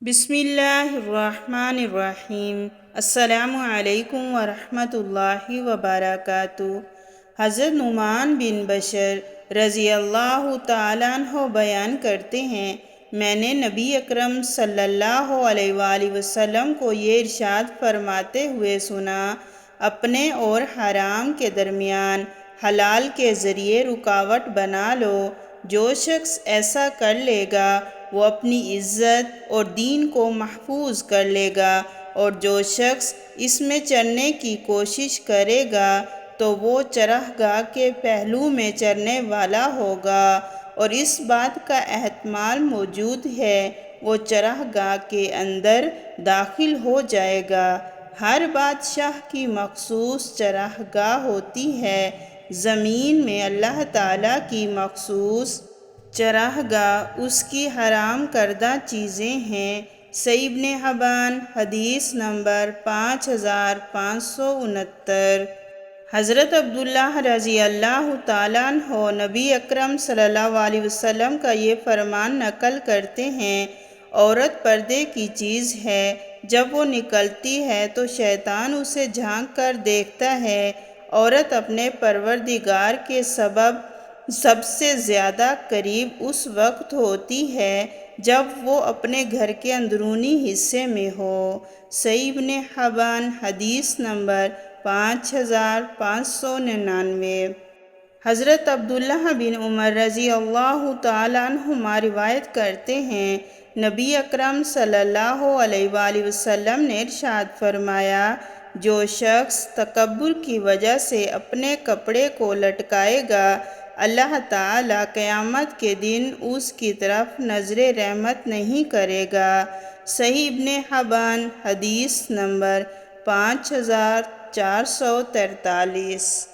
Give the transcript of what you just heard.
بسم اللہ الرحمن الرحیم۔ السلام علیکم ورحمۃ اللہ وبرکاتہ۔ حضرت نعمان بن بشر رضی اللہ تعالیٰ عنہ بیان کرتے ہیں، میں نے نبی اکرم صلی اللہ علیہ وآلہ وسلم کو یہ ارشاد فرماتے ہوئے سنا، اپنے اور حرام کے درمیان حلال کے ذریعے رکاوٹ بنا لو۔ جو شخص ایسا کر لے گا وہ اپنی عزت اور دین کو محفوظ کر لے گا، اور جو شخص اس میں چرنے کی کوشش کرے گا تو وہ چراگاہ کے پہلو میں چرنے والا ہوگا، اور اس بات کا احتمال موجود ہے وہ چراگاہ کے اندر داخل ہو جائے گا۔ ہر بادشاہ کی مخصوص چراگاہ ہوتی ہے، زمین میں اللہ تعالیٰ کی مخصوص چراگاہ اس کی حرام کردہ چیزیں ہیں۔ صحیح ابن حبان، حدیث نمبر 5569۔ حضرت عبداللہ رضی اللہ تعالیٰ عنہ نبی اکرم صلی اللہ علیہ وسلم کا یہ فرمان نقل کرتے ہیں، عورت پردے کی چیز ہے، جب وہ نکلتی ہے تو شیطان اسے جھانک کر دیکھتا ہے۔ عورت اپنے پروردگار کے سب سے زیادہ قریب اس وقت ہوتی ہے جب وہ اپنے گھر کے اندرونی حصے میں ہو۔ صحیح ابن حبان، حدیث نمبر 5599۔ حضرت عبداللہ بن عمر رضی اللہ تعالیٰ عنہما روایت کرتے ہیں، نبی اکرم صلی اللہ علیہ وآلہ وسلم نے ارشاد فرمایا، جو شخص تکبر کی وجہ سے اپنے کپڑے کو لٹکائے گا، اللہ تعالیٰ قیامت کے دن اس کی طرف نظر رحمت نہیں کرے گا۔ صحیح ابن حبان، حدیث نمبر 5443۔